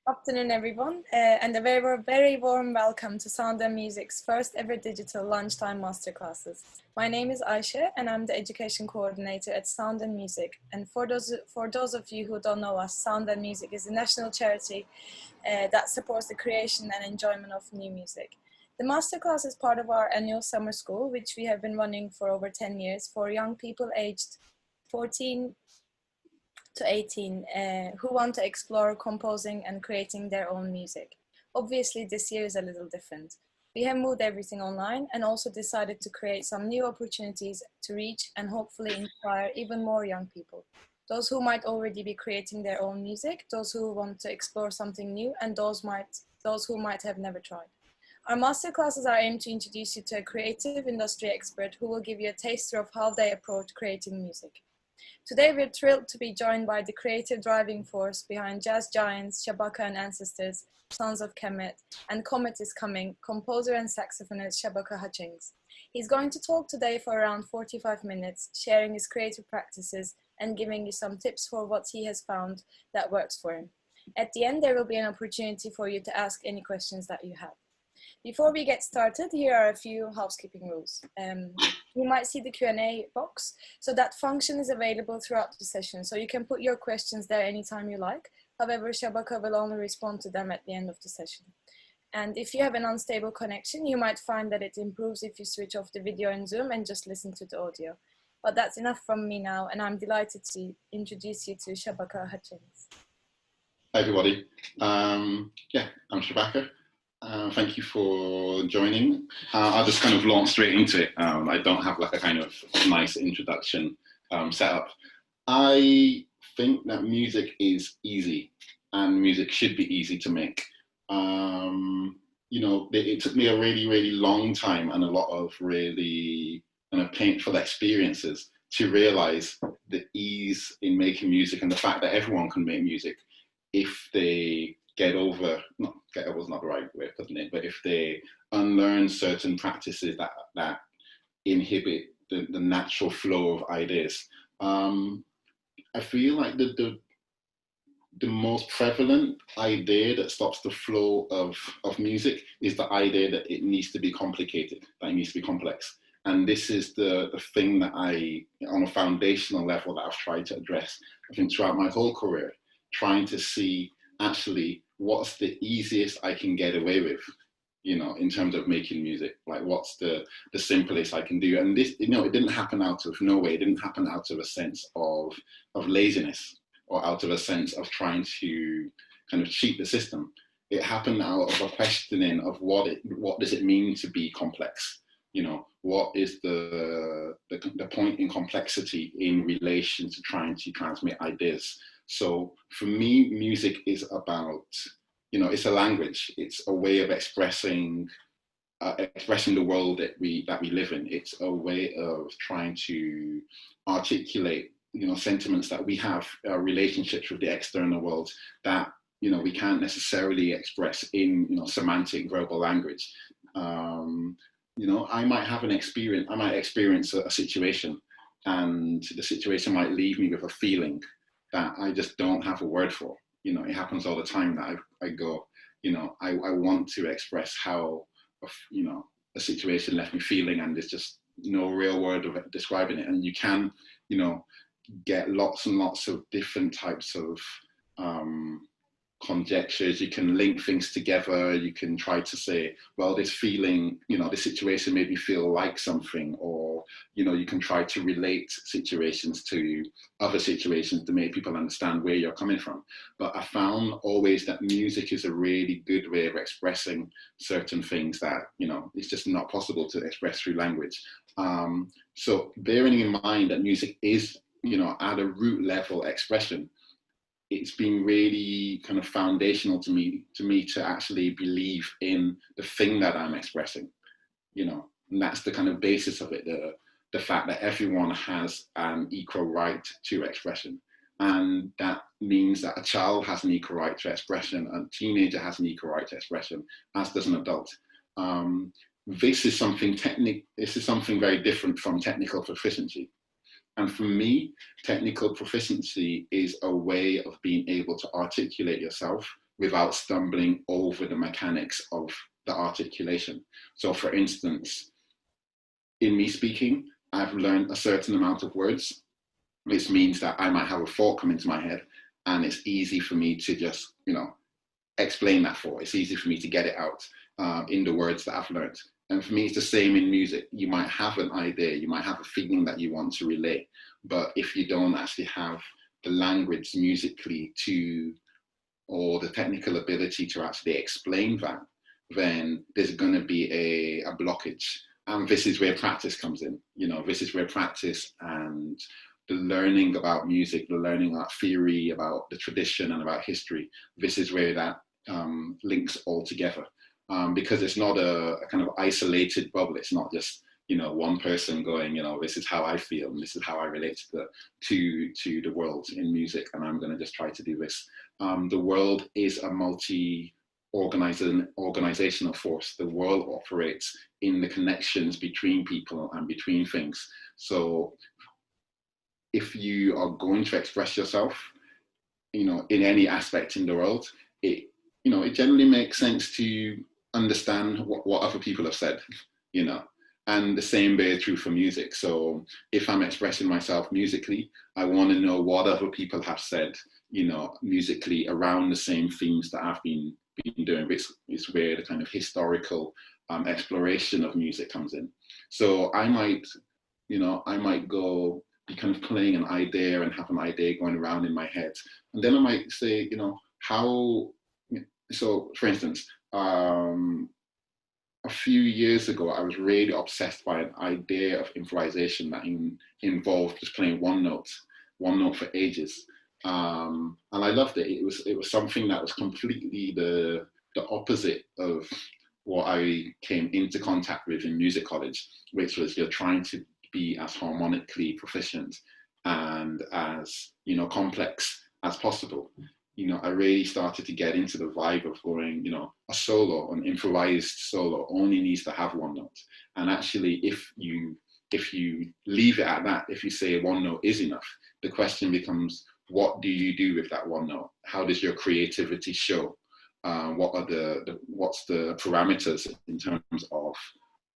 Afternoon, everyone, and a very warm welcome to Sound and Music's first ever digital lunchtime masterclasses. My name is Aisha, and I'm the education coordinator at Sound and Music. And for those of you who don't know us, Sound and Music is a national charity that supports the creation and enjoyment of new music. The masterclass is part of our annual summer school, which we have been running for over 10 years for young people aged 14 to 18 who want to explore composing and creating their own music. Obviously, this year is a little different. We have moved everything online and also decided to create some new opportunities to reach and hopefully inspire even more young people. Those who might already be creating their own music, those who want to explore something new, and those who might have never tried. Our masterclasses are aimed to introduce you to a creative industry expert who will give you a taster of how they approach creating music. Today, we're thrilled to be joined by the creative driving force behind jazz giants Shabaka and Ancestors, Sons of Kemet, and Comet is Coming, composer and saxophonist Shabaka Hutchings. He's going to talk today for around 45 minutes, sharing his creative practices and giving you some tips for what he has found that works for him. At the end, there will be an opportunity for you to ask any questions that you have. Before we get started, here are a few housekeeping rules. You might see the Q&A box, so that function is available throughout the session, so you can put your questions there anytime you like. However, Shabaka will only respond to them at the end of the session. And if you have an unstable connection, you might find that it improves if you switch off the video in Zoom and just listen to the audio. But that's enough from me now, and I'm delighted to introduce you to Shabaka Hutchings. Hi everybody, I'm Shabaka. Thank you for joining. I'll just kind of launch straight into it. I don't have like a kind of nice introduction set up. I think that music is easy and music should be easy to make. You know, it took me a really long time and a lot of really kind of painful experiences to realize the ease in making music and the fact that everyone can make music if they get over is not the right way of putting it, but if they unlearn certain practices that inhibit the natural flow of ideas. I feel like the most prevalent idea that stops the flow of music is the idea that it needs to be complicated, that it needs to be complex. And this is the thing that I, on a foundational level, that I've tried to address, I think, throughout my whole career, trying to see actually what's the easiest I can get away with, you know, in terms of making music. Like, what's the simplest I can do? And this, you know, it didn't happen out of nowhere. It didn't happen out of a sense of laziness or out of a sense of trying to kind of cheat the system. It happened out of a questioning of what does it mean to be complex? You know, what is the point in complexity in relation to trying to transmit ideas? So for me, music is about, you know, it's a language. It's a way of expressing the world that we live in. It's a way of trying to articulate, you know, sentiments that we have, relationships with the external world that, you know, we can't necessarily express in, you know, semantic verbal language. You know, I might experience a situation, and the situation might leave me with a feeling that I just don't have a word for. You know, it happens all the time that I go, you know, I want to express how, you know, a situation left me feeling, and there's just no real word of it describing it. And you can, you know, get lots and lots of different types of conjectures. You can link things together. You can try to say, well, this feeling, you know, this situation made me feel like something, or, you know, you can try to relate situations to other situations to make people understand where you're coming from. But I found always that music is a really good way of expressing certain things that, you know, it's just not possible to express through language. So bearing in mind that music is, you know, at a root level expression, it's been really kind of foundational to me to actually believe in the thing that I'm expressing, you know, and that's the kind of basis of it, the fact that everyone has an equal right to expression. And that means that a child has an equal right to expression, a teenager has an equal right to expression, as does an adult. This is something very different from technical proficiency. And for me, technical proficiency is a way of being able to articulate yourself without stumbling over the mechanics of the articulation. So for instance, in me speaking, I've learned a certain amount of words, which means that I might have a thought come into my head, and it's easy for me to just, explain that thought. It's easy for me to get it out in the words that I've learned. And for me, it's the same in music. You might have an idea, you might have a feeling that you want to relay, but if you don't actually have the language musically to, or the technical ability to actually explain that, then there's going to be a blockage. And this is where practice comes in. This is where practice and the learning about music, the learning about theory, about the tradition and about history, this is where that links all together. Because it's not a kind of isolated bubble. It's not just, one person going, this is how I feel and this is how I relate to the world in music, and I'm going to just try to do this. The world is a organizational force. The world operates in the connections between people and between things. So if you are going to express yourself, in any aspect in the world, it generally makes sense to understand what other people have said, and the same bears true for music. So if I'm expressing myself musically, I want to know what other people have said, musically around the same themes that I've been doing. It's where the kind of historical exploration of music comes in. So I might go be kind of playing an idea and have an idea going around in my head, and then I might say, how. So, for instance, a few years ago, I was really obsessed by an idea of improvisation that involved just playing one note for ages, and I loved it. It was something that was completely the opposite of what I came into contact with in music college, which was you're trying to be as harmonically proficient and as complex as possible. I really started to get into the vibe of going, a solo, an improvised solo only needs to have one note. And actually, if you leave it at that, if you say one note is enough, the question becomes, what do you do with that one note? How does your creativity show? What's the parameters in terms of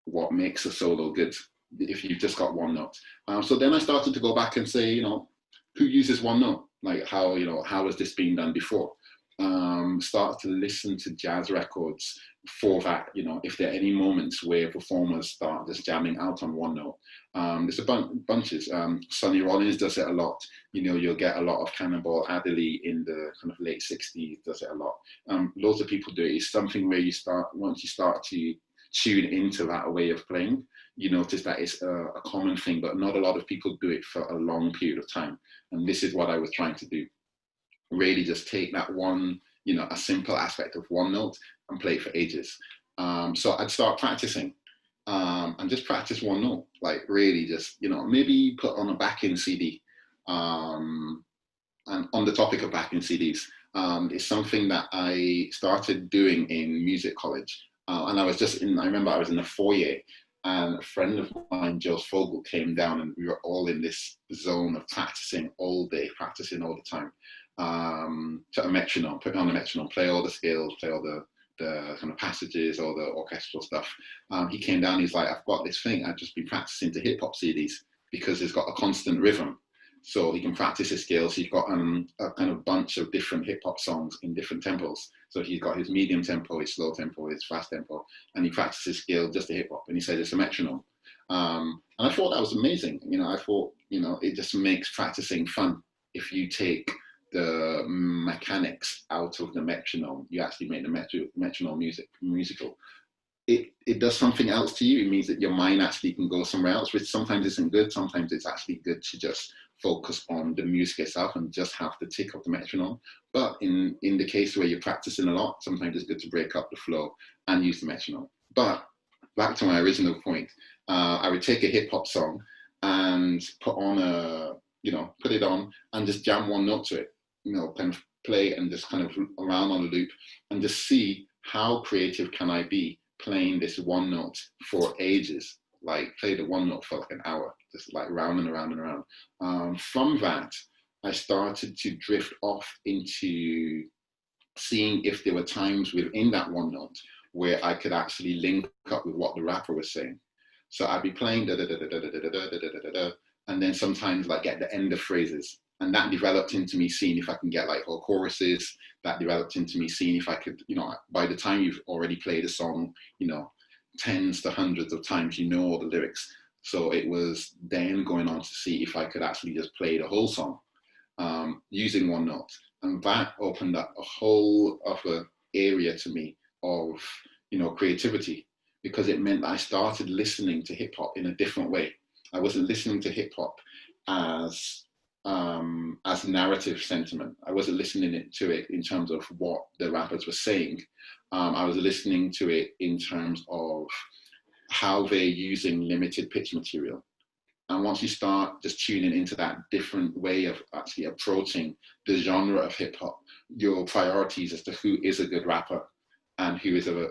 what makes a solo good if you've just got one note? So then I started to go back and say, who uses one note? Like how has this been done before? Start to listen to jazz records for that, if there are any moments where performers start just jamming out on one note. There's bunches. Sonny Rollins does it a lot. You'll get a lot of Cannonball Adderley in the kind of late 60s does it a lot. Loads of people do it. It's something where once you start to tune into that way of playing, you notice that it's a common thing, but not a lot of people do it for a long period of time. And this is what I was trying to do. Really just take that one, a simple aspect of one note and play for ages. So I'd start practicing and just practice one note, like really just, maybe put on a backing CD. And on the topic of backing CDs, it's something that I started doing in music college. And I remember I was in the foyer, and a friend of mine, Joe Fogel, came down, and we were all in this zone of practicing all day, practicing all the time, to a metronome, put on a metronome, play all the scales, play all the kind of passages, all the orchestral stuff. He came down, he's like, I've got this thing, I've just been practicing to hip hop CDs because it's got a constant rhythm. So he can practice his scales. He's got a kind of bunch of different hip hop songs in different tempos. So he's got his medium tempo, his slow tempo, his fast tempo, and he practices scale just to hip hop. And he said it's a metronome. And I thought that was amazing. I thought, it just makes practicing fun. If you take the mechanics out of the metronome, you actually make the metronome musical. It does something else to you. It means that your mind actually can go somewhere else, which sometimes isn't good. Sometimes it's actually good to just focus on the music itself and just have the tick of the metronome. But in the case where you're practicing a lot, sometimes it's good to break up the flow and use the metronome. But back to my original point, I would take a hip hop song and put it on and just jam one note to it, kind of play and just kind of around on a loop and just see how creative can I be playing this one note for ages. Like play the one note for like an hour, just like round and around and around. From that, I started to drift off into seeing if there were times within that one note where I could actually link up with what the rapper was saying. So I'd be playing da da da da da da da da da da da, and then sometimes like get the end of phrases, and that developed into me seeing if I can get like whole choruses. That developed into me seeing if I could, you know, by the time you've already played a song, you know, tens to hundreds of times, you know all the lyrics. So it was then going on to see if I could actually just play the whole song using one note. And that opened up a whole other area to me of, you know, creativity, because it meant that I started listening to hip hop in a different way. I wasn't listening to hip hop as narrative sentiment. I wasn't listening to it in terms of what the rappers were saying. I was listening to it in terms of how they're using limited pitch material. And once you start just tuning into that different way of actually approaching the genre of hip hop, your priorities as to who is a good rapper and who is a,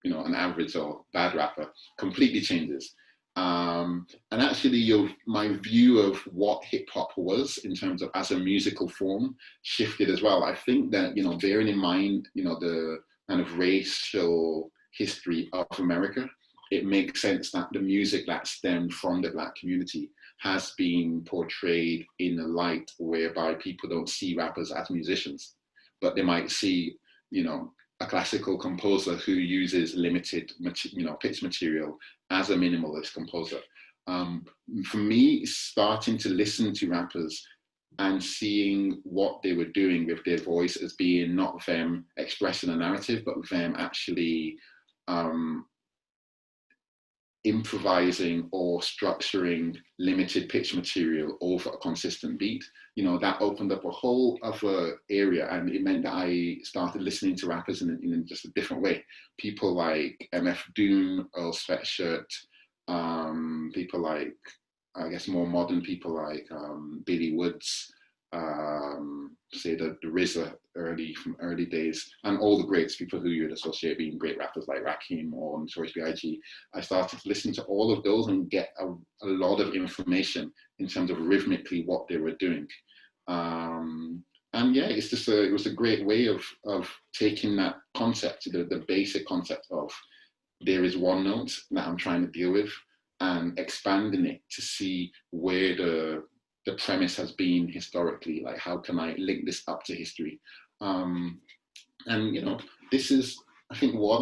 you know, an average or bad rapper completely changes. And actually, my view of what hip hop was in terms of as a musical form shifted as well. I think that, you know, bearing in mind, you know, the kind of racial history of America, it makes sense that the music that stemmed from the Black community has been portrayed in a light whereby people don't see rappers as musicians, but they might see, you know, a classical composer who uses limited, you know, pitch material as a minimalist composer. For me, starting to listen to rappers and seeing what they were doing with their voice as being not them expressing a narrative, but them actually improvising or structuring limited pitch material over a consistent beat, you know, that opened up a whole other area, and it meant that I started listening to rappers in just a different way. People like MF Doom, Earl Sweatshirt, people like, I guess, more modern people like Billy Woods, say the RZA from early days, and all the greats, people who you'd associate being great rappers like Rakim or Notorious B.I.G. I started to listen to all of those and get a lot of information in terms of rhythmically what they were doing. And yeah, it's just it was a great way of taking that concept, the basic concept of there is one note that I'm trying to deal with, and expanding it to see where the premise has been historically, like how can I link this up to history? And you know, this is, I think, what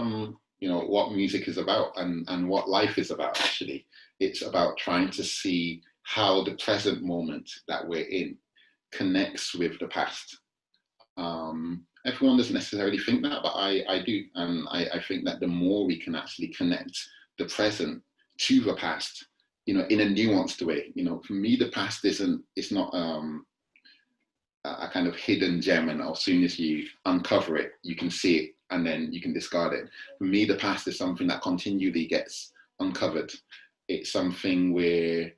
you know, what music is about, and what life is about. Actually, it's about trying to see how the present moment that we're in connects with the past. Everyone doesn't necessarily think that, but I do, and I think that the more we can actually connect the present to the past, you know, in a nuanced way. You know, for me, the past it's not a kind of hidden gem, and as soon as you uncover it, you can see it and then you can discard it. For me, the past is something that continually gets uncovered. It's something where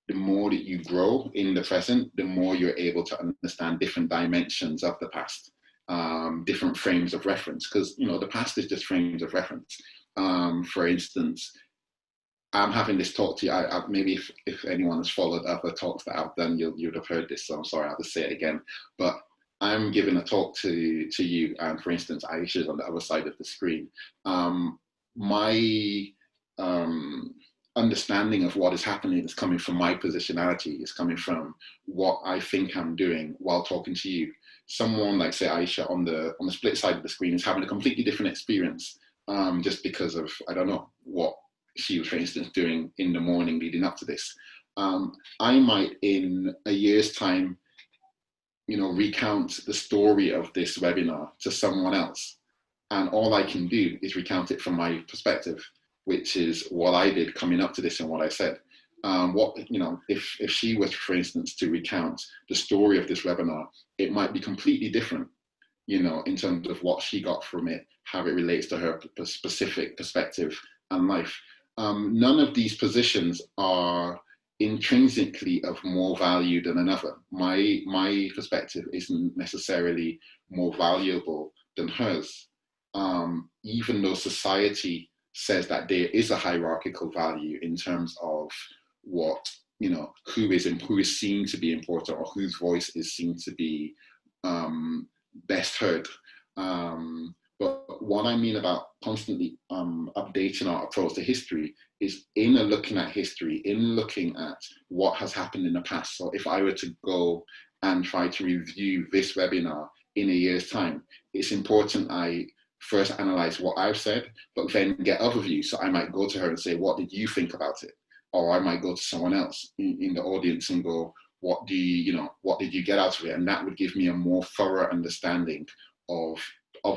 the more that you grow in the present, the more you're able to understand different dimensions of the past, different frames of reference, because, you know, the past is just frames of reference. For instance, I'm having this talk to you. Maybe if anyone has followed other talks that I've done, you'd have heard this. So I'm sorry, I'll just say it again. But I'm giving a talk to you, and for instance, Aisha's on the other side of the screen. My understanding of what is happening is coming from my positionality. It's coming from what I think I'm doing while talking to you. Someone like, say, Aisha on the split side of the screen is having a completely different experience, just because of, I don't know, what she was, for instance, doing in the morning leading up to this. I might, in a year's time, you know, recount the story of this webinar to someone else, and all I can do is recount it from my perspective, which is what I did coming up to this and what I said. What, you know, if she was, for instance, to recount the story of this webinar, it might be completely different, you know, in terms of what she got from it, how it relates to her specific perspective and life. None of these positions are intrinsically of more value than another. My perspective isn't necessarily more valuable than hers, even though society says that there is a hierarchical value in terms of what, you know, who is seen to be important or whose voice is seen to be best heard. But what I mean about constantly updating our approach to history is in looking at history, in looking at what has happened in the past. So if I were to go and try to review this webinar in a year's time, it's important I first analyze what I've said, but then get other views. So I might go to her and say, what did you think about it? Or I might go to someone else in the audience and go, what did you get out of it? And that would give me a more thorough understanding of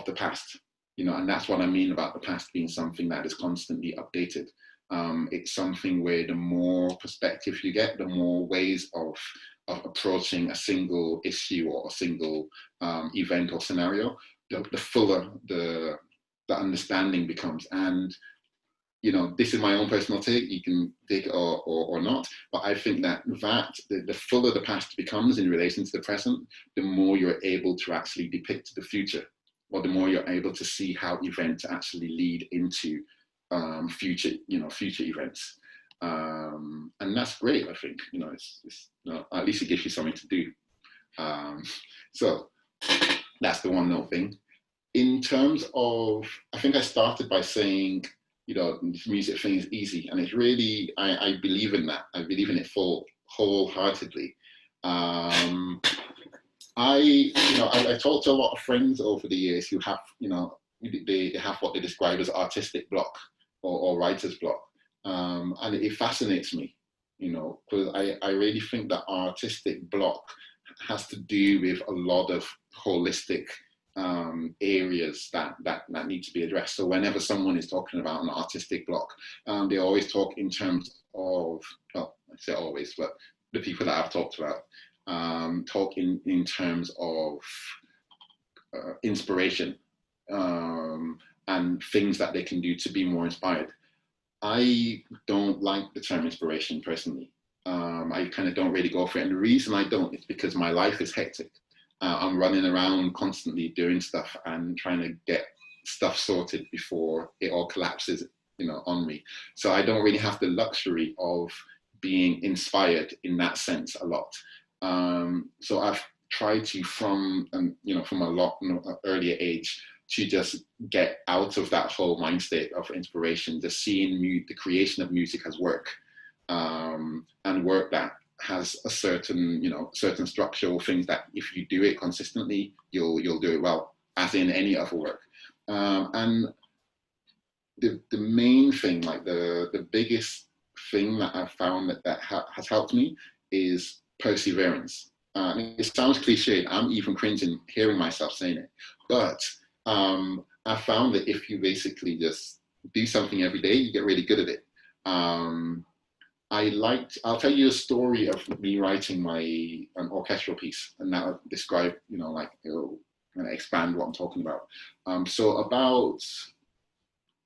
the past, and that's what I mean about the past being something that is constantly updated. It's something where the more perspective you get, the more ways of approaching a single issue or a single event or scenario, the fuller the understanding becomes. And this is my own personal take. You can take it or not, but I think that the fuller the past becomes in relation to the present, the more you're able to actually depict the future, or the more you're able to see how events actually lead into future events. And that's great. I think it's at least it gives you something to do. So that's the one note thing. In terms of, I think I started by saying, this music thing is easy, and it's really, I believe in that. I believe in it wholeheartedly. I talked to a lot of friends over the years who have, they have what they describe as artistic block or writer's block. And it fascinates me, because I really think that artistic block has to do with a lot of holistic areas that need to be addressed. So whenever someone is talking about an artistic block, they always talk in terms of, well, I say always, but the people that I've talked about talk in terms of inspiration and things that they can do to be more inspired. I don't like the term inspiration personally. I kind of don't really go for it. And the reason I don't is because my life is hectic. I'm running around constantly doing stuff and trying to get stuff sorted before it all collapses, on me. So I don't really have the luxury of being inspired in that sense a lot. So I've tried to, from a lot earlier age, to just get out of that whole mind state of inspiration, just seeing the creation of music as work, and work that has a certain structural things that if you do it consistently, you'll do it well, as in any other work. And the main thing, like the biggest thing that I've found that has helped me is perseverance. It sounds cliched. I'm even cringing hearing myself saying it, but I found that if you basically just do something every day, you get really good at it. I'll tell you a story of me writing an orchestral piece, and that'll describe, it'll kind of expand what I'm talking about. So about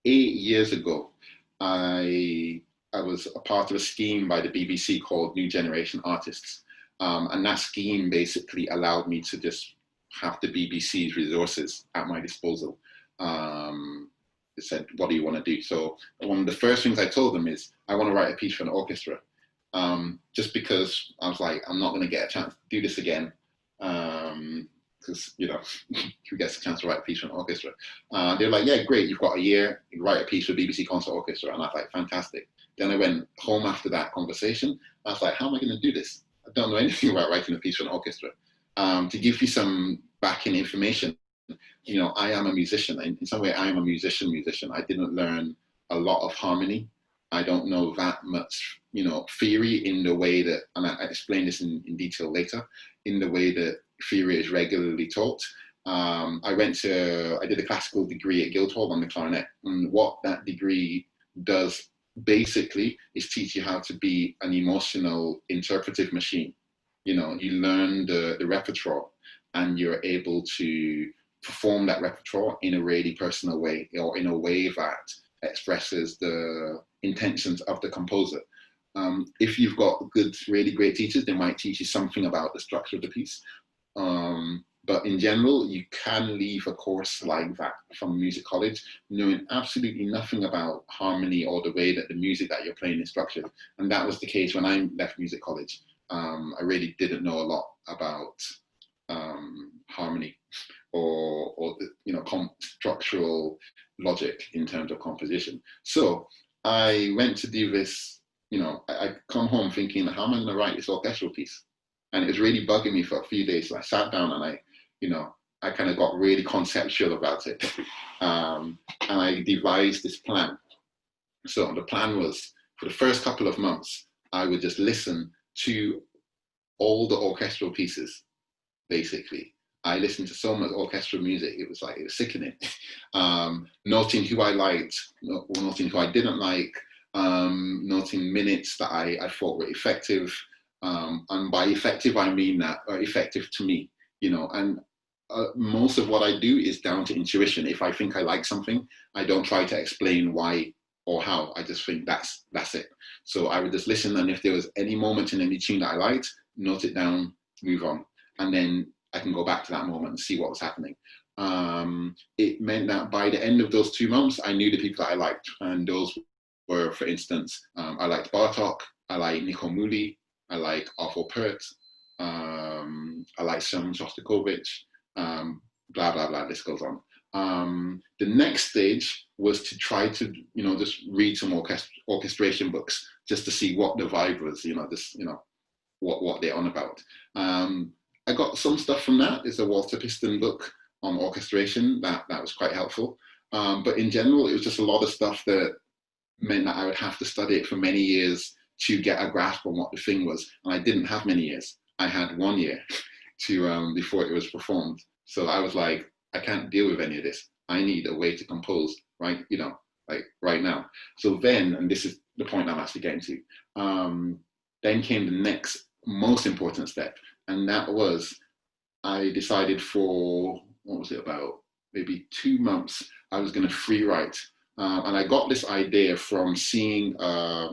8 years ago, I was a part of a scheme by the BBC called New Generation Artists. And that scheme basically allowed me to just have the BBC's resources at my disposal. It said, what do you want to do? So one of the first things I told them is, I want to write a piece for an orchestra. Just because I was like, I'm not going to get a chance to do this again. Because, who gets a chance to write a piece for an orchestra? They're like, yeah, great, you've got a year, you write a piece for BBC Concert Orchestra. And I was like, fantastic. Then I went home after that conversation. I was like, how am I going to do this? I don't know anything about writing a piece for an orchestra. To give you some backing information, I am a musician. In some way, I am a musician. I didn't learn a lot of harmony. I don't know that much, theory in the way that, and I explain this in detail later, in the way that theory is regularly taught. I did a classical degree at Guildhall on the clarinet. And what that degree does basically is teach you how to be an emotional interpretive machine. You learn the repertoire, and you're able to perform that repertoire in a really personal way, or in a way that expresses the intentions of the composer. If you've got really great teachers, they might teach you something about the structure of the piece. But in general, you can leave a course like that from music college knowing absolutely nothing about harmony or the way that the music that you're playing is structured. And that was the case when I left music college. I really didn't know a lot about harmony or structural logic in terms of composition. So I went to do this, I come home thinking, how am I going to write this orchestral piece? And it was really bugging me for a few days. So I sat down and I kind of got really conceptual about it. And I devised this plan. So the plan was, for the first couple of months, I would just listen to all the orchestral pieces, basically. I listened to so much orchestral music, it was sickening. Noting who I liked, noting who I didn't like, noting minutes that I thought were effective. And by effective, I mean that are effective to me, and most of what I do is down to intuition. If I think I like something, I don't try to explain why or how. I just think that's it. So I would just listen, and if there was any moment in any tune that I liked, note it down, move on, and then I can go back to that moment and see what was happening. It meant that by the end of those 2 months, I knew the people that I liked, and those were, for instance, I liked Bartok, I like Nico Muli, I like Arvo Pärt, I like Sem Shostakovich, blah, blah, blah, this goes on. The next stage was to try to, just read some orchestration books just to see what the vibe was, what they're on about. I got some stuff from that. It's a Walter Piston book on orchestration that was quite helpful. But in general, it was just a lot of stuff that meant that I would have to study it for many years to get a grasp on what the thing was. And I didn't have many years. I had 1 year to before it was performed. So I was like, I can't deal with any of this. I need a way to compose, right? Right now. So then, and this is the point I'm actually getting to, then came the next most important step. And that was, I decided for, what was it, about maybe 2 months, I was going to free write. And I got this idea from seeing, I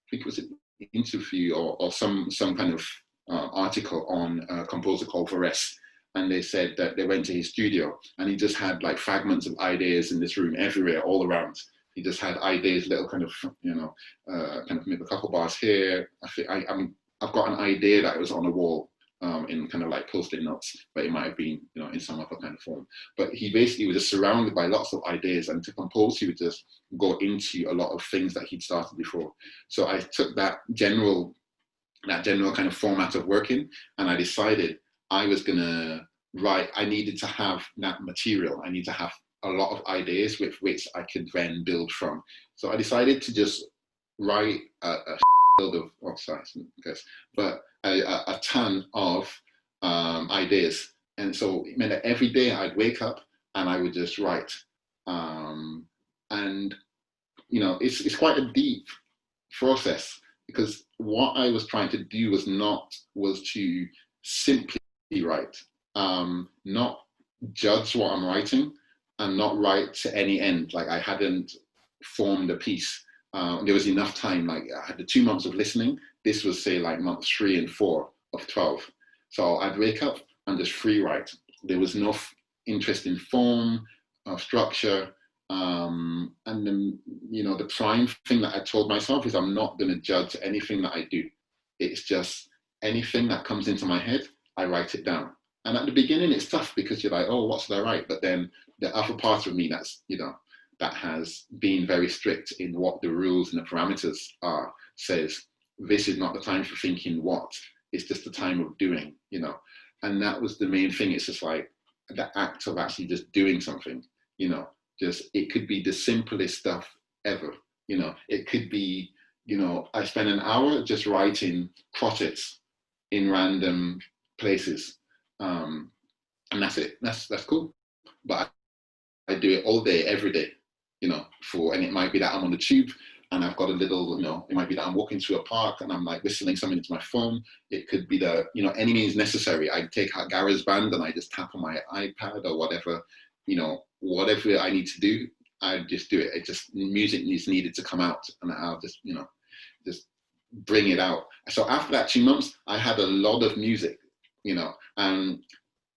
think it was an interview or some kind of article on a composer called Vares. And they said that they went to his studio and he just had like fragments of ideas in this room everywhere, all around. He just had ideas, little kind of, kind of maybe a couple bars here. I've got an idea that was on a wall in kind of like post-it notes, but it might have been, in some other kind of form. But he basically was just surrounded by lots of ideas, and to compose, he would just go into a lot of things that he'd started before. So I took that general kind of format of working, and I decided I was gonna write. I needed to have that material. I need to have a lot of ideas with which I could then build from. So I decided to just write a ton of ideas. And so it meant that every day I'd wake up and I would just write. And it's quite a deep process, because what I was trying to do was to simply write, not judge what I'm writing, and not write to any end. Like I hadn't formed a piece. There was enough time, like I had the 2 months of listening. This was say like months 3 and 4 of 12. So I'd wake up and just free write. There was no interest in form, structure. And then, the prime thing that I told myself is I'm not going to judge anything that I do. It's just anything that comes into my head, I write it down. And at the beginning, it's tough because you're like, oh, what should I write? But then the other part of me that's, that has been very strict in what the rules and the parameters are, says, this is not the time for thinking what, it's just the time of doing, And that was the main thing. It's just like the act of actually just doing something, just, it could be the simplest stuff ever, it could be, I spend an hour just writing crotchets in random places. And that's it. That's cool. But I do it all day, every day, and it might be that I'm on the tube and I've got a little, it might be that I'm walking through a park and I'm like whistling something into my phone. It could be the, any means necessary. I take out GarageBand and I just tap on my iPad or whatever, whatever I need to do, I just do it. It just, music is needed to come out and I'll just, just bring it out. So after that 2 months, I had a lot of music, and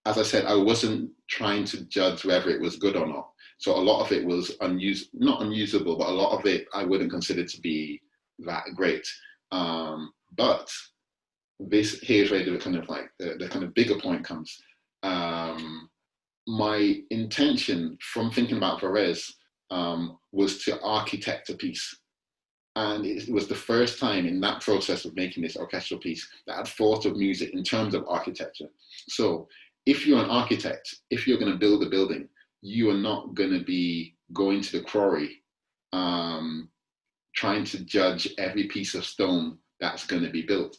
as I said, I wasn't trying to judge whether it was good or not. So a lot of it was not unusable, but a lot of it I wouldn't consider to be that great. But here's where the kind of like the kind of bigger point comes. my intention from thinking about Varese was to architect a piece. And it was the first time in that process of making this orchestral piece that I'd thought of music in terms of architecture. So if you're an architect, if you're going to build a building, you are not going to be going to the quarry trying to judge every piece of stone that's going to be built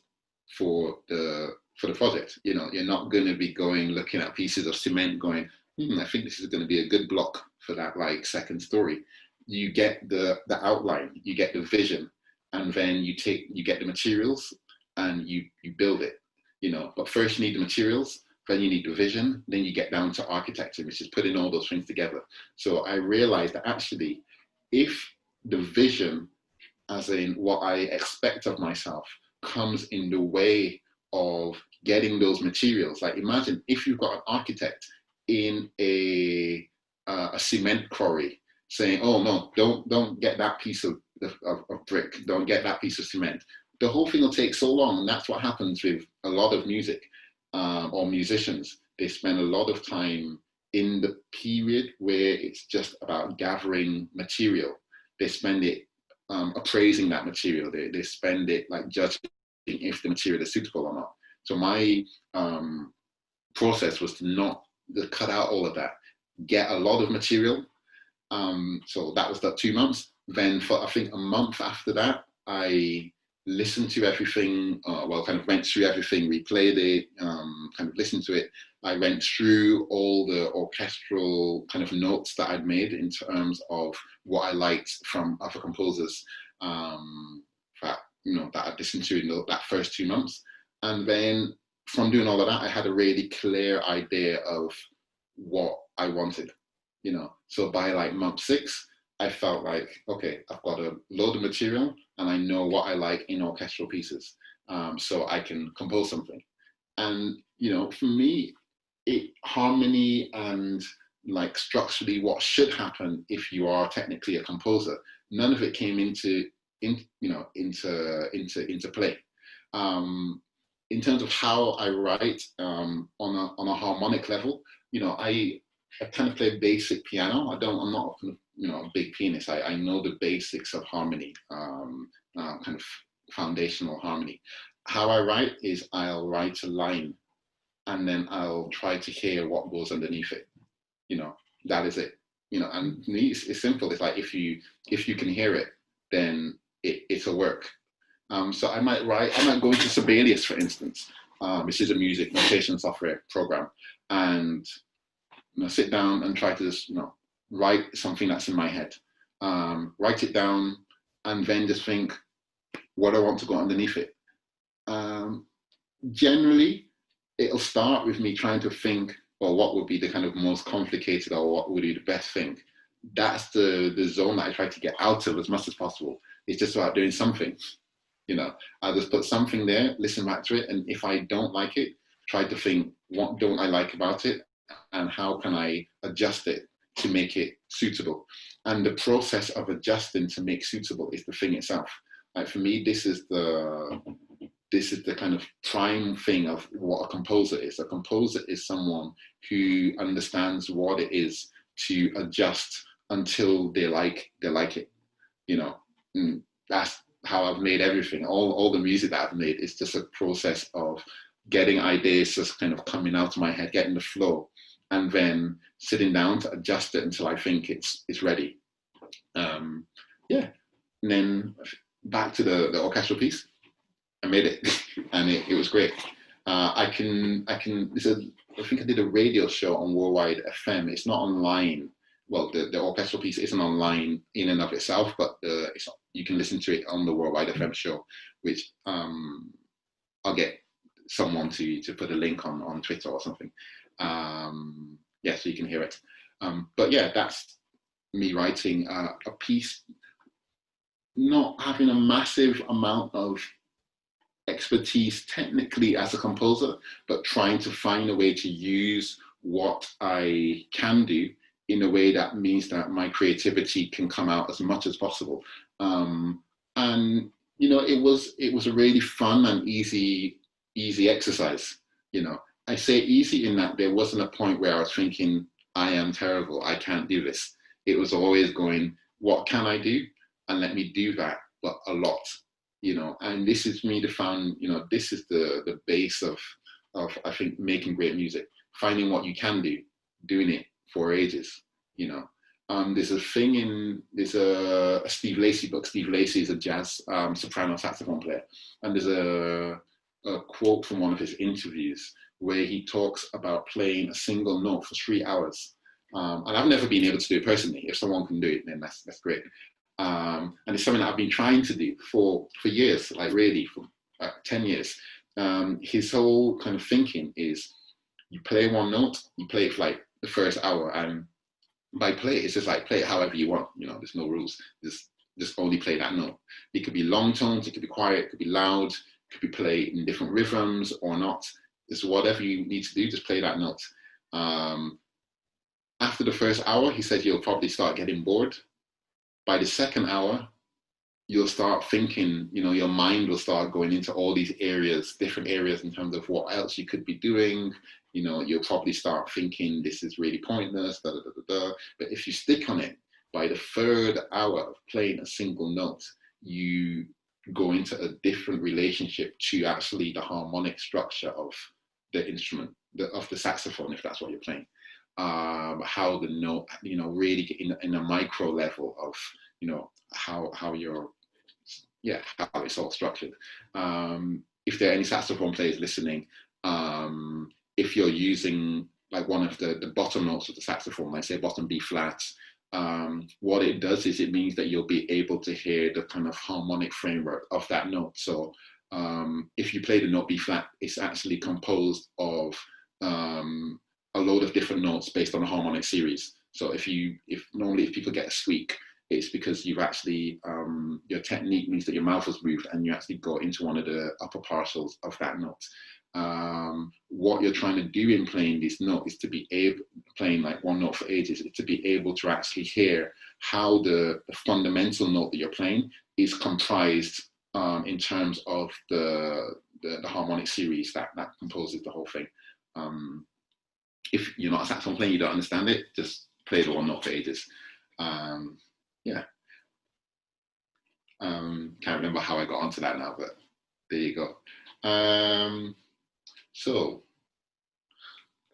for the project. You know, you're not going to be going looking at pieces of cement going, I think this is going to be a good block for that like second story. You get the outline, you get the vision, and then you get the materials and you build it, you know. But first you need the materials, then you need the vision, then you get down to architecture, which is putting all those things together. So I realized that actually, if the vision, as in what I expect of myself, comes in the way of getting those materials, like imagine if you've got an architect in a cement quarry, saying, "Oh no, don't get that piece of brick, don't get that piece of cement." The whole thing will take so long, and that's what happens with a lot of music or musicians. They spend a lot of time in the period where it's just about gathering material. They spend it appraising that material. They spend it like judging if the material is suitable or not. So my process was to cut out all of that, get a lot of material. So that was that 2 months. Then for I think a month after that, I listened to everything, kind of went through everything, replayed it, kind of listened to it. I went through all the orchestral kind of notes that I'd made in terms of what I liked from other composers that I'd listened to in that first 2 months. And then from doing all of that, I had a really clear idea of what I wanted. You know, so by like month 6, I felt like, okay, I've got a load of material and I know what I like in orchestral pieces, so I can compose something. And, you know, for me, harmony and like structurally what should happen if you are technically a composer, none of it came into play. In terms of how I write on a harmonic level, you know, I kind of play basic piano. I'm not a big pianist. I know the basics of harmony, kind of foundational harmony. How I write is I'll write a line and then I'll try to hear what goes underneath it. You know, that is it. You know, and it's simple. It's like if you can hear it, then it'll work. So I might go into Sibelius, for instance, which is a music notation software program, and sit down and try to just, write something that's in my head, write it down, and then just think what I want to go underneath it. Generally, it'll start with me trying to think, well, what would be the kind of most complicated or what would be the best thing? That's the zone that I try to get out of as much as possible. It's just about doing something. You know, I'll just put something there, listen back to it, and if I don't like it, try to think, what don't I like about it, and how can I adjust it to make it suitable? And the process of adjusting to make suitable is the thing itself. Like for me, this is the kind of prime thing of what a composer is. A composer is someone who understands what it is to adjust until they like it. You know, and that's how I've made everything. All the music that I've made is just a process of getting ideas just kind of coming out of my head, getting the flow, and then sitting down to adjust it until I think it's ready. And then back to the orchestral piece. I made it, and it was great. I think I did a radio show on Worldwide FM. It's not online. Well, the orchestral piece isn't online in and of itself, but you can listen to it on the Worldwide FM show, which I'll get someone to put a link on Twitter or something. So you can hear it. But yeah, that's me writing a piece, not having a massive amount of expertise technically as a composer, but trying to find a way to use what I can do in a way that means that my creativity can come out as much as possible. And you know, it was a really fun and easy exercise. You know, I say easy in that there wasn't a point where I was thinking, I am terrible, I can't do this. It was always going, what can I do? And let me do that, but a lot, you know. And this is me to find, you know, this is the base of I think making great music, finding what you can do, doing it for ages, you know. There's a Steve Lacy book. Steve Lacy is a jazz soprano saxophone player, and there's a quote from one of his interviews where he talks about playing a single note for 3 hours. And I've never been able to do it personally. If someone can do it, then that's great. And it's something that I've been trying to do for years, like really for 10 years. His whole kind of thinking is, you play one note, you play it for like the first hour, and by play, it's just like play it however you want. You know, there's no rules. Just only play that note. It could be long tones, it could be quiet, it could be loud, it could be played in different rhythms or not. It's whatever you need to do, just play that note. After the first hour, he said you'll probably start getting bored. By the second hour, you'll start thinking, you know, your mind will start going into all these areas, different areas in terms of what else you could be doing. You know, you'll probably start thinking this is really pointless, da, da, da, da, da. But if you stick on it, by the third hour of playing a single note, you go into a different relationship to actually the harmonic structure of the instrument, of the saxophone, if that's what you're playing. How the note, you know, really get in a micro level of, you know, how you're, yeah, how it's all structured. If there are any saxophone players listening, if you're using like one of the bottom notes of the saxophone, like say bottom B flat, what it does is it means that you'll be able to hear the kind of harmonic framework of that note. So if you play the note B flat, it's actually composed of a load of different notes based on a harmonic series. So if normally if people get a squeak, it's because you've actually, your technique means that your mouth has moved and you actually go into one of the upper partials of that note. What you're trying to do in playing this note is to be able, playing like one note for ages, is to be able to actually hear how the fundamental note that you're playing is comprised in terms of the harmonic series that composes the whole thing. If you're not a saxophone player, you don't understand it, just play the one note for ages. Yeah. Can't remember how I got onto that now, but there you go. So,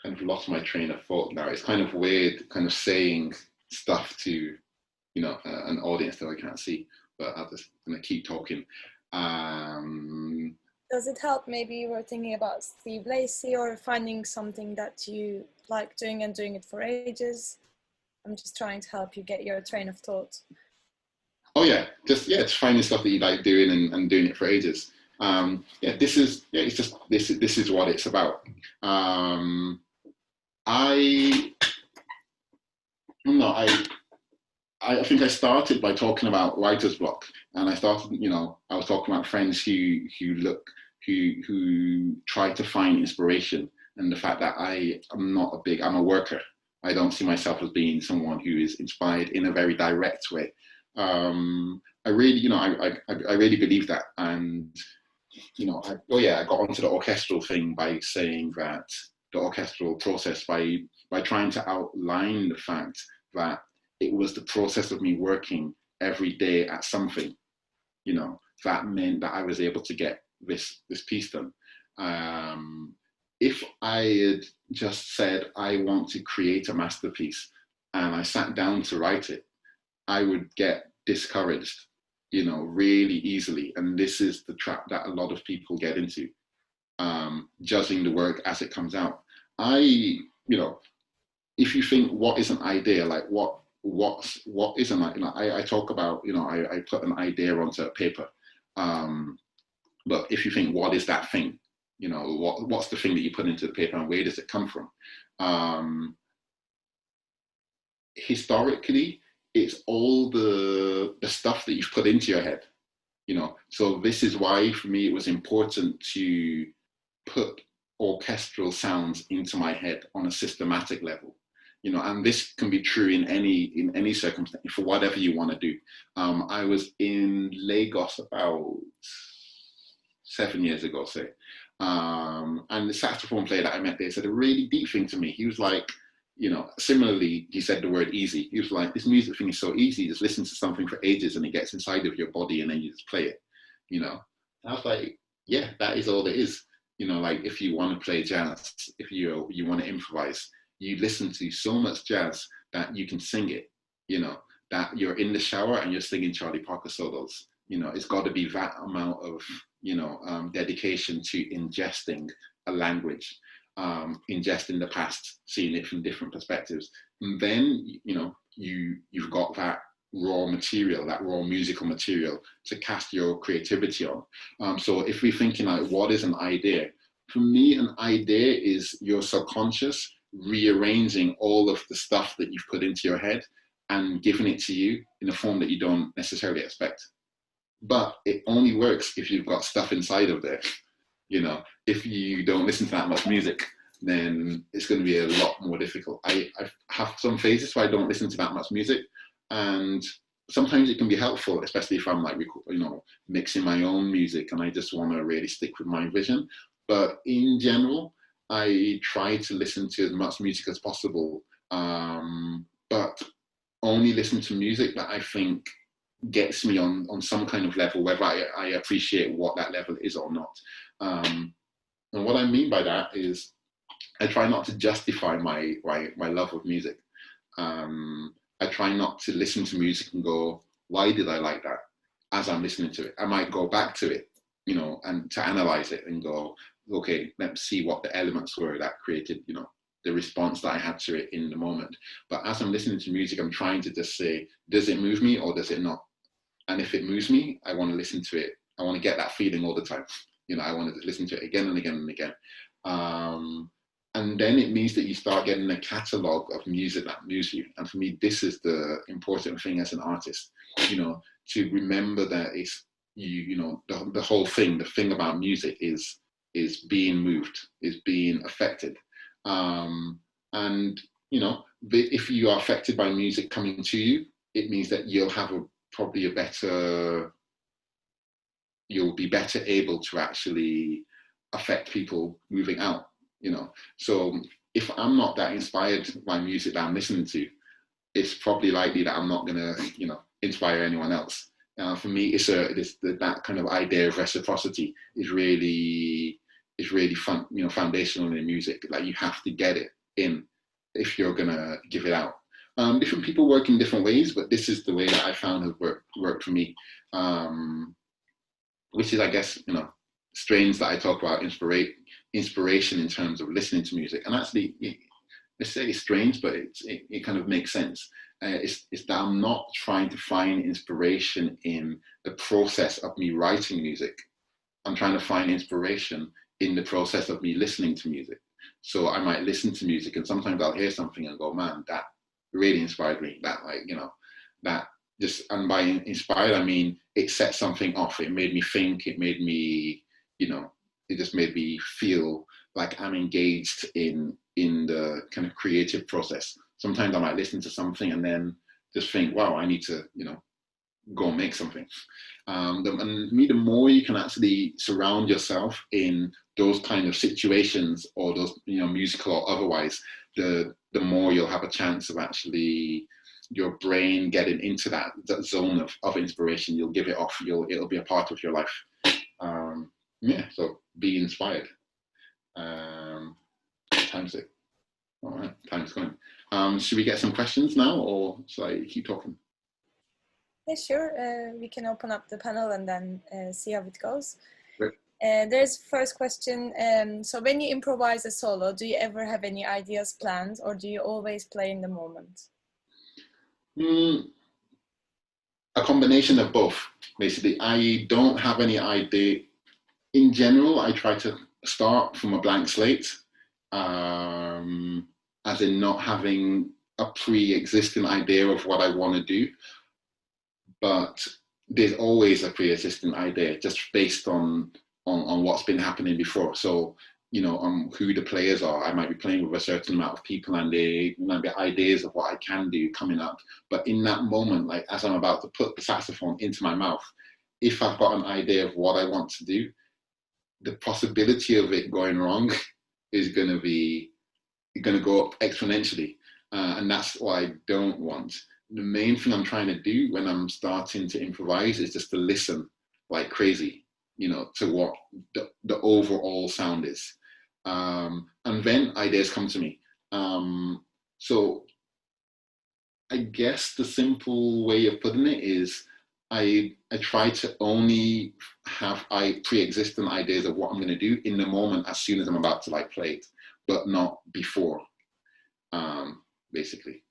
kind of lost my train of thought now. It's kind of weird, kind of saying stuff to, you know, an audience that I can't see, but I'll just gonna keep talking. Does it help? Maybe you were thinking about Steve Lacy or finding something that you like doing and doing it for ages. I'm just trying to help you get your train of thought. Oh yeah, just finding stuff that you like doing and doing it for ages. This is what it's about. I think I started by talking about writer's block, and I started, you know, I was talking about friends who try to find inspiration, and the fact that I'm a worker. I don't see myself as being someone who is inspired in a very direct way. I really, you know, I really believe that, and you know, I got onto the orchestral thing by saying that the orchestral process by trying to outline the fact that it was the process of me working every day at something, you know, that meant that I was able to get this piece done. If I had just said, I want to create a masterpiece, and I sat down to write it, I would get discouraged, you know, really easily. And this is the trap that a lot of people get into, judging the work as it comes out. You know, if you think, what is an idea? Like what isn't, like, you know, I talk about, you know, I put an idea onto a paper. But if you think, what is that thing? You know, what's the thing that you put into the paper and where does it come from? Historically, it's all the stuff that you've put into your head, you know. So this is why, for me, it was important to put orchestral sounds into my head on a systematic level, you know. And this can be true in any circumstance, for whatever you want to do. I was in Lagos about 7 years ago, say, and the saxophone player that I met there said a really deep thing to me. He was like, You know, similarly, he said the word easy. He was like, this music thing is so easy. Just listen to something for ages and it gets inside of your body and then you just play it, you know. And I was like, yeah, that is all it is. You know, like if you want to play jazz, if you want to improvise, you listen to so much jazz that you can sing it, you know, that you're in the shower and you're singing Charlie Parker solos. You know, it's got to be that amount of, you know, dedication to ingesting a language, ingesting the past, seeing it from different perspectives. And then, you know, you've got that raw material, that raw musical material to cast your creativity on. So if we're thinking like, what is an idea? For me, an idea is your subconscious rearranging all of the stuff that you've put into your head and giving it to you in a form that you don't necessarily expect. But it only works if you've got stuff inside of there. You know, if you don't listen to that much music, then it's going to be a lot more difficult. I have some phases where I don't listen to that much music, and sometimes it can be helpful, especially if I'm like, you know, mixing my own music and I just want to really stick with my vision. But in general, I try to listen to as much music as possible, but only listen to music that I think gets me on some kind of level, whether I appreciate what that level is or not. And what I mean by that is I try not to justify my love of music. I try not to listen to music and go, why did I like that? As I'm listening to it, I might go back to it, you know, and to analyze it and go, okay, let's see what the elements were that created, you know, the response that I had to it in the moment. But as I'm listening to music, I'm trying to just say, does it move me or does it not? And if it moves me, I want to listen to it. I want to get that feeling all the time. You know, I want to listen to it again and again and again. And then it means that you start getting a catalogue of music that moves you. And for me, this is the important thing as an artist, you know, to remember that it's, you know, the whole thing, the thing about music is being moved, is being affected. And, you know, if you are affected by music coming to you, it means that you'll have you'll be better able to actually affect people moving out, you know. So if I'm not that inspired by music that I'm listening to, it's probably likely that I'm not gonna, you know, inspire anyone else. For me, it's that kind of idea of reciprocity is really fun, you know, foundational in music. Like you have to get it in if you're gonna give it out. Different people work in different ways, but this is the way that I found has worked for me. Which is, I guess, you know, strange that I talk about inspiration in terms of listening to music. And actually, let's say it's strange, but it kind of makes sense. It's that I'm not trying to find inspiration in the process of me writing music. I'm trying to find inspiration in the process of me listening to music. So I might listen to music and sometimes I'll hear something and go, man, that really inspired me. That, like, you know, that just, and by inspired, I mean, it set something off. It made me think, it made me, you know, it just made me feel like I'm engaged in the kind of creative process. Sometimes I might listen to something and then just think, wow, I need to, you know, go and make something. And me, the more you can actually surround yourself in those kind of situations, or those, you know, musical or otherwise, the more you'll have a chance of actually your brain getting into that zone of inspiration. You'll give it off. It'll be a part of your life. Yeah. So be inspired. Time's it. All right. Time's going. Should we get some questions now, or should I keep talking? Yeah, sure. We can open up the panel and then see how it goes. Great. There's first question. So when you improvise a solo, do you ever have any ideas planned, or do you always play in the moment? A combination of both, basically. I don't have any idea. In general, I try to start from a blank slate, as in not having a pre-existing idea of what I want to do. But there's always a pre-existing idea just based on what's been happening before. So, you know, who the players are. I might be playing with a certain amount of people and they might be ideas of what I can do coming up. But in that moment, like as I'm about to put the saxophone into my mouth, if I've got an idea of what I want to do, the possibility of it going wrong is going to go up exponentially. And that's what I don't want. The main thing I'm trying to do when I'm starting to improvise is just to listen like crazy, to what the overall sound is. And then ideas come to me. So I guess the simple way of putting it is I try to only have pre-existing ideas of what I'm going to do in the moment as soon as I'm about to like play it, but not before, basically.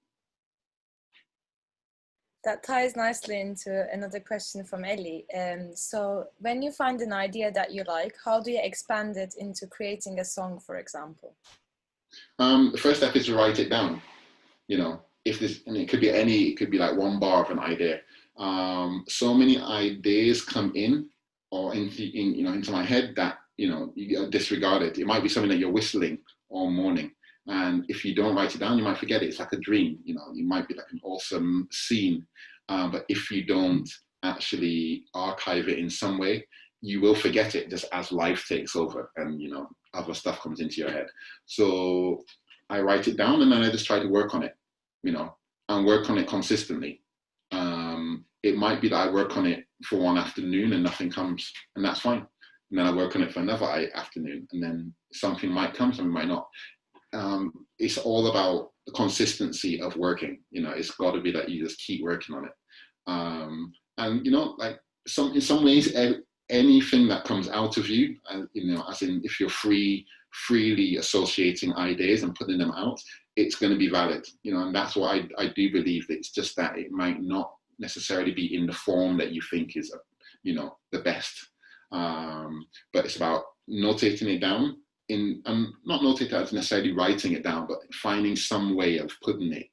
That ties nicely into another question from Ellie. So when you find an idea that you like, how do you expand it into creating a song, for example? The first step is to write it down. If this, and it could be like one bar of an idea. So many ideas come in or into my head that you disregard it. It might be something that you're whistling all morning, and if you don't write it down, you might forget it. It's like a dream. You might be like an awesome scene, but if you don't actually archive it in some way, you will forget it just as life takes over and other stuff comes into your head. So I write it down and then I just try to work on it, and work on it consistently. It might be that I work on it for one afternoon and nothing comes, and that's fine. And then I work on it for another afternoon, and then something might come, something might not. It's all about the consistency of working. It's got to be that you just keep working on it. And like in some ways, anything that comes out of you, as in if you're freely associating ideas and putting them out, it's going to be valid, and that's what I do believe. It's just that it might not necessarily be in the form that you think is, the best. But it's about notating it down not notating as necessarily writing it down, but finding some way of putting it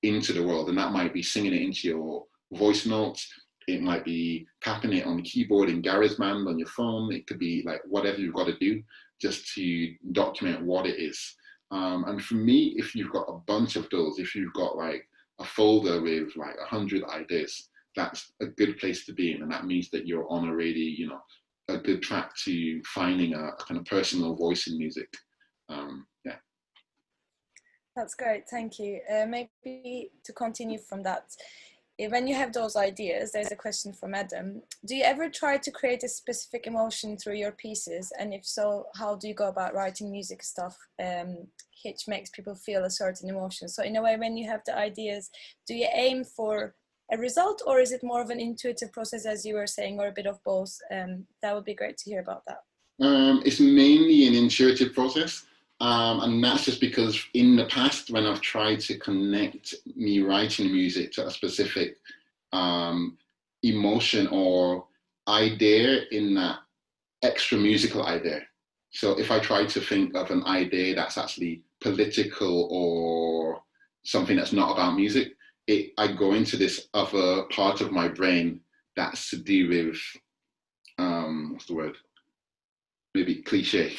into the world. And that might be singing it into your voice notes. It might be tapping it on the keyboard in GarageBand on your phone. It could be like whatever you've got to do just to document what it is. And for me, if you've got a bunch of those, if you've got like a folder with like 100 ideas, that's a good place to be in. And that means that you're on a really, a good track to finding a kind of personal voice in music. Yeah. That's great, thank you. Maybe to continue from that, when you have those ideas, there's a question from Adam. Do you ever try to create a specific emotion through your pieces? And if so, how do you go about writing music stuff which makes people feel a certain emotion? So in a way, when you have the ideas, do you aim for a result, or is it more of an intuitive process, as you were saying, or a bit of both? That would be great to hear about that. It's mainly an intuitive process. And that's just because in the past, when I've tried to connect me writing music to a specific emotion or idea in that extra musical idea. So if I try to think of an idea that's actually political or something that's not about music, I go into this other part of my brain that's to do with, what's the word? Maybe cliche.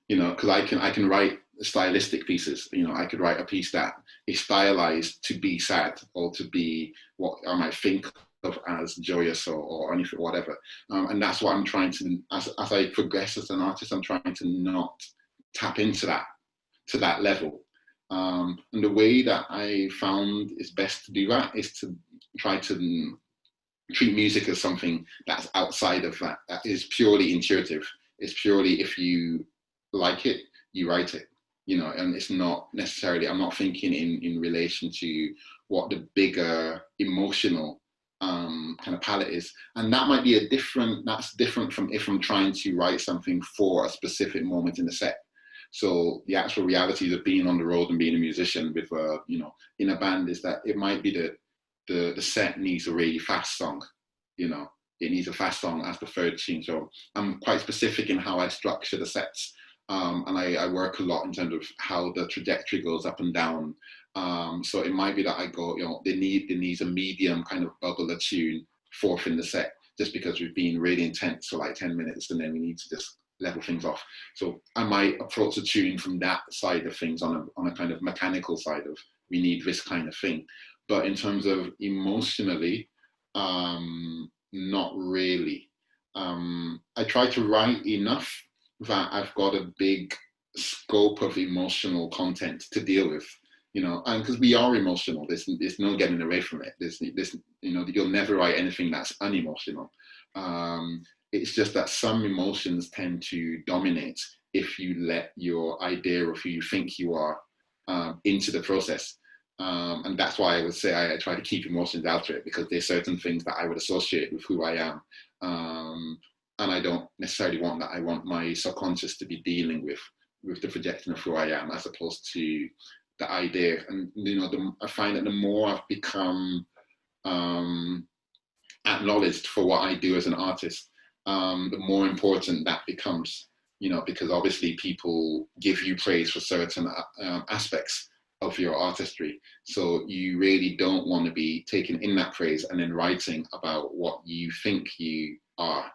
Because I can write stylistic pieces. I could write a piece that is stylized to be sad or to be what I might think of as joyous or anything, whatever. And that's what I'm trying to, as I progress as an artist, I'm trying to not tap into that level. And the way that I found is best to do that is to try to treat music as something that's outside of that is purely intuitive. It's purely, if you like it, you write it, and it's not necessarily, I'm not thinking in relation to what the bigger emotional kind of palette is. And that might be that's different from if I'm trying to write something for a specific moment in the set. So the actual realities of being on the road and being a musician with in a band is that it might be that the set needs a really fast song, it needs a fast song as the third tune. So I'm quite specific in how I structure the sets. And I work a lot in terms of how the trajectory goes up and down. So it might be that I go, they needs a medium kind of bubbler tune fourth in the set, just because we've been really intense for like 10 minutes and then we need to just level things off. So I might approach the tune from that side of things on a kind of mechanical side of, we need this kind of thing. But in terms of emotionally, not really. I try to write enough that I've got a big scope of emotional content to deal with. you know, and because we are emotional, there's no getting away from it. There's, you know, you'll never write anything that's unemotional. It's just that some emotions tend to dominate if you let your idea of who you think you are into the process. And that's why I would say I try to keep emotions out of it, because there's certain things that I would associate with who I am. And I don't necessarily want that. I want my subconscious to be dealing with the projection of who I am, as opposed to the idea. And, you know, I find that the more I've become acknowledged for what I do as an artist, the more important that becomes, you know, because obviously people give you praise for certain aspects of your artistry. So you really don't want to be taken in that praise and then writing about what you think you are,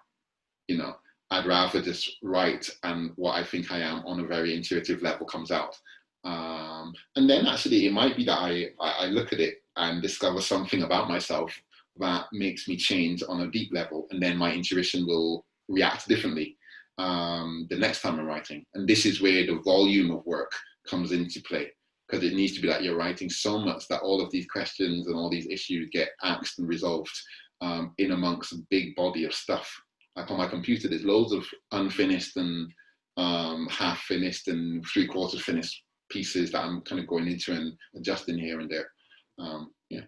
you know. I'd rather just write, and what I think I am on a very intuitive level comes out. And then actually it might be that I look at it and discover something about myself that makes me change on a deep level, and then my intuition will react differently the next time I'm writing. And this is where the volume of work comes into play, because it needs to be that you're writing so much that all of these questions and all these issues get asked and resolved in amongst a big body of stuff. Like on my computer, there's loads of unfinished and half finished and 3/4 finished pieces that I'm kind of going into and adjusting here and there. Yeah.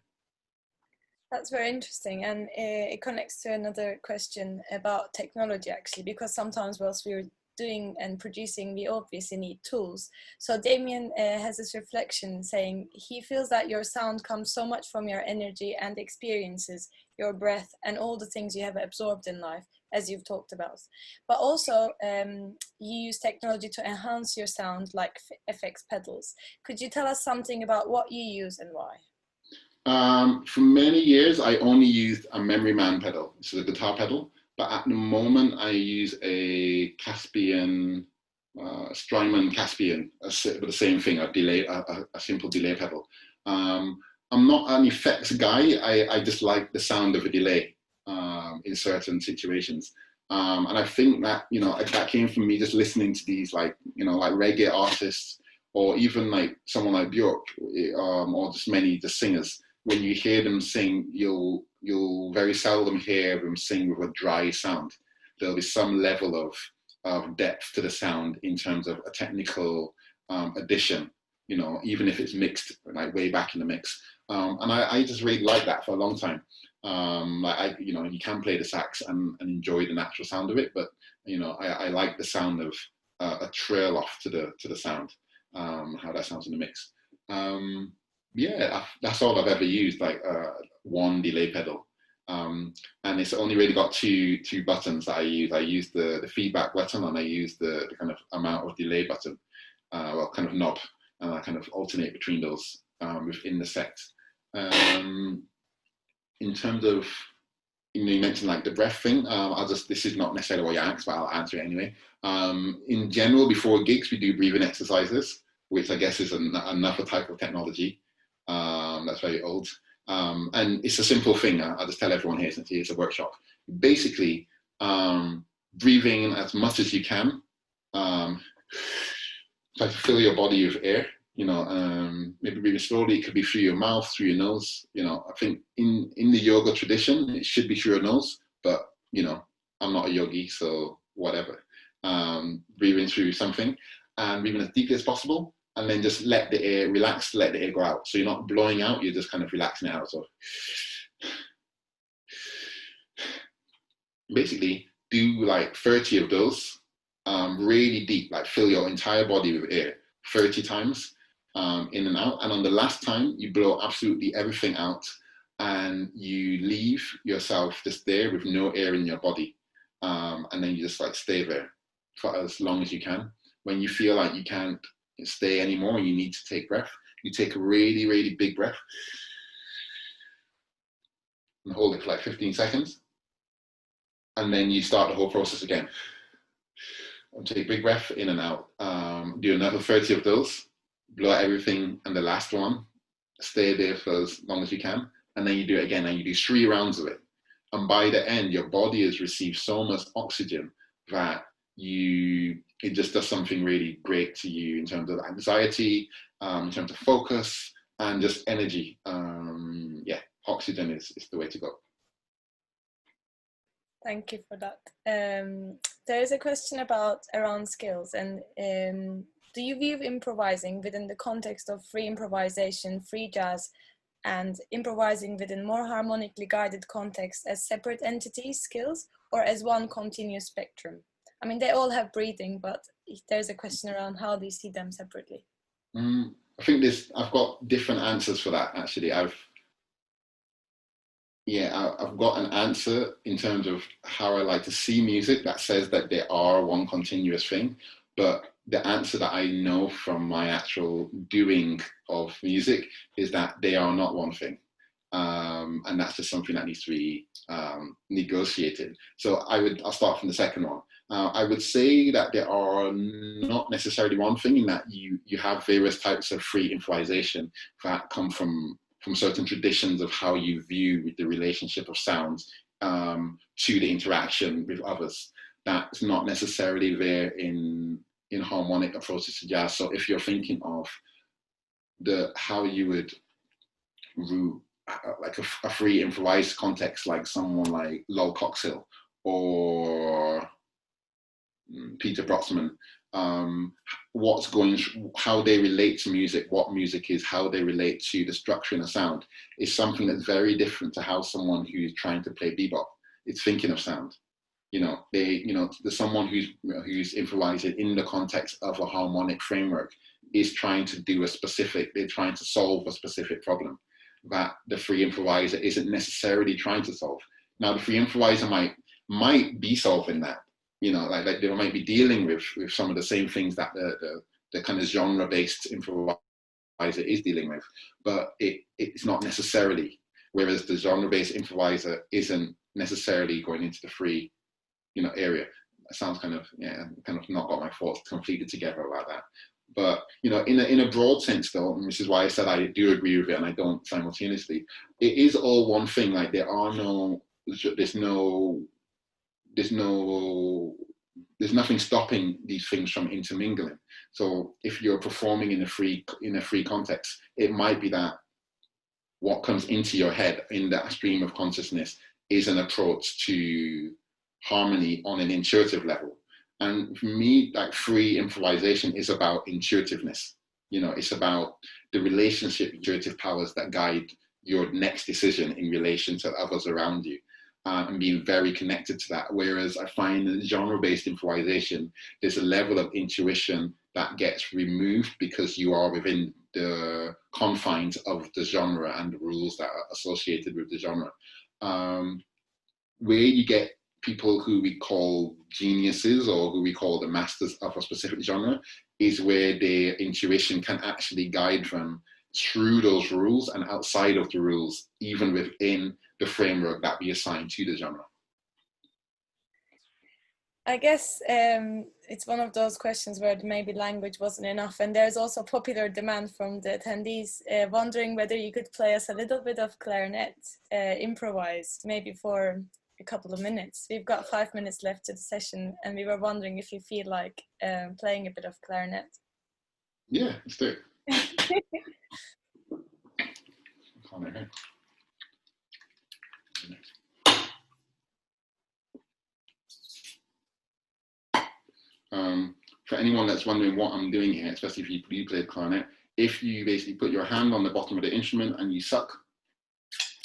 That's very interesting, and it connects to another question about technology, actually, because sometimes whilst we're doing and producing, we obviously need tools. So Damien has this reflection saying he feels that your sound comes so much from your energy and experiences, your breath, and all the things you have absorbed in life, as you've talked about. But also you use technology to enhance your sound, like effects pedals. Could you tell us something about what you use and why? For many years, I only used a Memory Man pedal, so the guitar pedal. But at the moment, I use a Caspian, Strymon Caspian, with the same thing, a simple delay pedal. I'm not an effects guy. I just like the sound of a delay in certain situations. And I think that, you know, that came from me just listening to these, like, you know, like reggae artists, or even like someone like Björk, or just many the singers. When you hear them sing, you'll very seldom hear them sing with a dry sound. There'll be some level of depth to the sound in terms of a technical addition, you know, even if it's mixed, like way back in the mix. And I just really like that for a long time. Like you know, you can play the sax and enjoy the natural sound of it, but you know, I like the sound of a trail off to the sound, how that sounds in the mix. Yeah, that's all I've ever used, like one delay pedal. And it's only really got two buttons that I use. I use the feedback button, and I use the kind of amount of delay button, well, kind of knob, and I kind of alternate between those within the set. In terms of, you know, you mentioned like the breath thing. This is not necessarily what you asked, but I'll answer it anyway. In general, before gigs, we do breathing exercises, which I guess is another type of technology. That's very old. And it's a simple thing. I'll just tell everyone here, since it's a workshop. Basically, breathing as much as you can. Try to fill your body with air. You know, maybe breathing slowly. It could be through your mouth, through your nose. You know, I think in the yoga tradition, it should be through your nose. But you know, I'm not a yogi, so whatever. Breathing through something, and breathing as deeply as possible. And then just let the air relax, let the air go out. So you're not blowing out, you're just kind of relaxing it out. So basically do like 30 of those, really deep, like fill your entire body with air 30 times in and out. And on the last time, you blow absolutely everything out, and you leave yourself just there with no air in your body. And then you just like stay there for as long as you can. When you feel like you can't stay anymore, you need to take breath, you take a really, really big breath and hold it for like 15 seconds. And then you start the whole process again. And take a big breath in and out. Do another 30 of those, blow out everything, and the last one, stay there for as long as you can. And then you do it again, and you do 3 rounds of it. And by the end, your body has received so much oxygen that it just does something really great to you in terms of anxiety, in terms of focus and just energy. Yeah, oxygen is the way to go. Thank you for that. There is a question around skills, and do you view improvising within the context of free improvisation, free jazz, and improvising within more harmonically guided contexts as separate entities, skills, or as one continuous spectrum? I mean, they all have breathing, but there's a question around how do you see them separately? I think I've got different answers for that, actually. I've got an answer in terms of how I like to see music that says that they are one continuous thing, but the answer that I know from my actual doing of music is that they are not one thing. And that's just something that needs to be negotiated. So I'll start from the second one. I would say that they are not necessarily one thing, in that you have various types of free improvisation that come from certain traditions of how you view the relationship of sounds to the interaction with others. That's not necessarily there in harmonic approaches to jazz. So if you're thinking of how you would root like a free improvised context, like someone like Lol Coxhill or Peter Brotzmann, how they relate to music, what music is, how they relate to the structure and the sound, is something that's very different to how someone who's trying to play bebop is thinking of sound. There's someone who's improvising in the context of a harmonic framework is trying to they're trying to solve a specific problem that the free improviser isn't necessarily trying to solve. Now, the free improviser might be solving that, like they might be dealing with some of the same things that the kind of genre-based improviser is dealing with, but it's not necessarily. Whereas the genre-based improviser isn't necessarily going into the free, area. That sounds kind of not got my thoughts completed together about that. But in a broad sense, though, and which is why I said I do agree with it and I don't simultaneously. It is all one thing. Like there's nothing stopping these things from intermingling. So if you're performing in a free context, it might be that what comes into your head in that stream of consciousness is an approach to harmony on an intuitive level. And for me, like, free improvisation is about intuitiveness. It's about the relationship, intuitive powers that guide your next decision in relation to others around you. And being very connected to that. Whereas I find in genre-based improvisation, there's a level of intuition that gets removed because you are within the confines of the genre and the rules that are associated with the genre. Where you get people who we call geniuses or who we call the masters of a specific genre is where their intuition can actually guide them through those rules and outside of the rules, even within the framework that we assign to the genre. I guess it's one of those questions where maybe language wasn't enough, and there's also popular demand from the attendees wondering whether you could play us a little bit of clarinet, improvise, maybe for a couple of minutes. We've got 5 minutes left to the session, and we were wondering if you feel like playing a bit of clarinet. Yeah, let's do it. For anyone that's wondering what I'm doing here, especially if you play clarinet, if you basically put your hand on the bottom of the instrument and you suck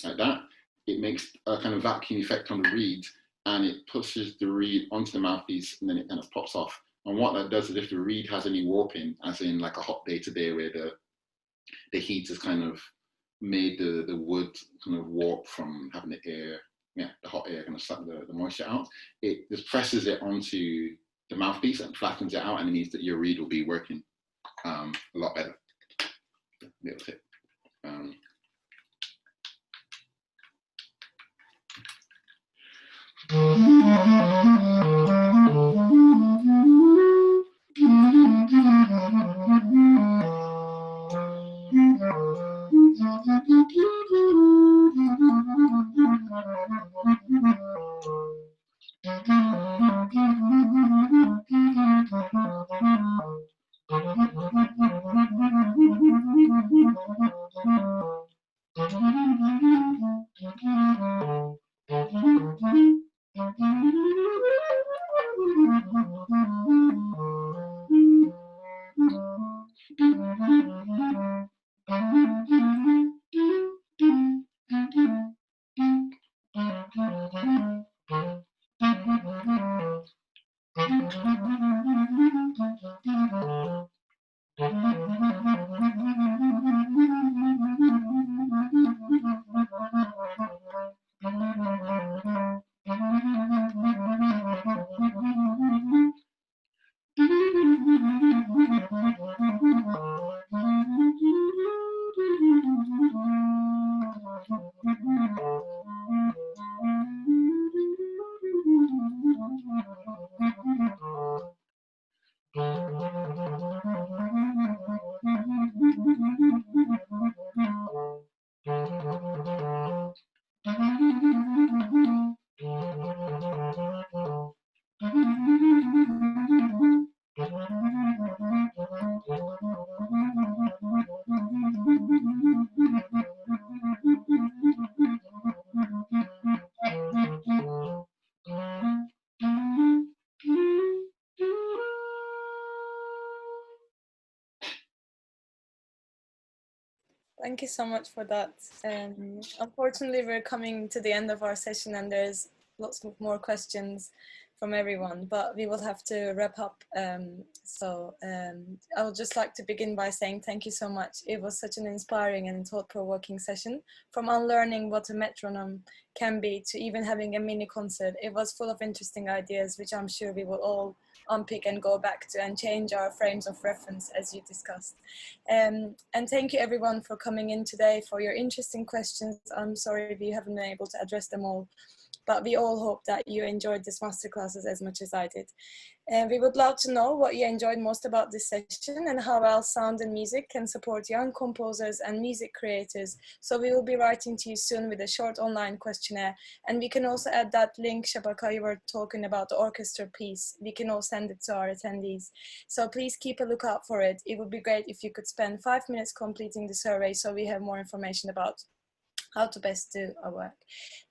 like that, it makes a kind of vacuum effect on the reed, and it pushes the reed onto the mouthpiece, and then it kind of pops off. And what that does is, if the reed has any warping, as in like a hot day today where the heat has kind of made the wood kind of warp from having the air, the hot air kind of suck the moisture out, it just presses it onto the mouthpiece and flattens it out, and it means that your reed will be working a lot better. Little tip. Thank you so much for that. Unfortunately, we're coming to the end of our session and there's lots of more questions from everyone, but we will have to wrap up. I would just like to begin by saying thank you so much. It was such an inspiring and thought-provoking session. From unlearning what a metronome can be to even having a mini concert, it was full of interesting ideas, which I'm sure we will all unpick and go back to and change our frames of reference as you discussed. And thank you everyone for coming in today, for your interesting questions. I'm sorry we haven't been able to address them all, but we all hope that you enjoyed this masterclasses as much as I did. And we would love to know what you enjoyed most about this session and how else sound and music can support young composers and music creators. So we will be writing to you soon with a short online questionnaire. And we can also add that link, Shabaka, you were talking about the orchestra piece. We can all send it to our attendees. So please keep a lookout for it. It would be great if you could spend 5 minutes completing the survey so we have more information about how to best do our work.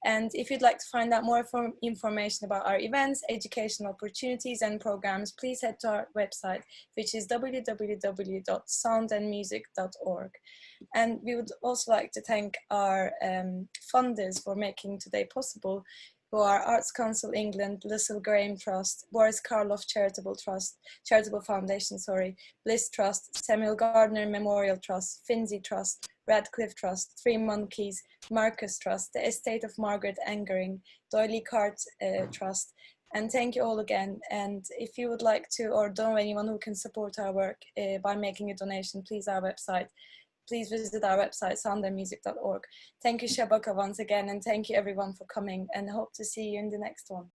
And if you'd like to find out more information about our events, educational opportunities and programs, please head to our website, which is www.soundandmusic.org. And we would also like to thank our funders for making today possible, who are Arts Council England, Lucille Graham Trust, Boris Karloff Charitable Foundation, Bliss Trust, Samuel Gardner Memorial Trust, Finzi Trust, Radcliffe Trust, Three Monkeys, Marcus Trust, the Estate of Margaret Angering, Doyley Cart Trust. And thank you all again. And if you would like to, or know anyone who can support our work by making a donation, please visit our website, soundandmusic.org. Thank you, Shabaka, once again, and thank you everyone for coming, and hope to see you in the next one.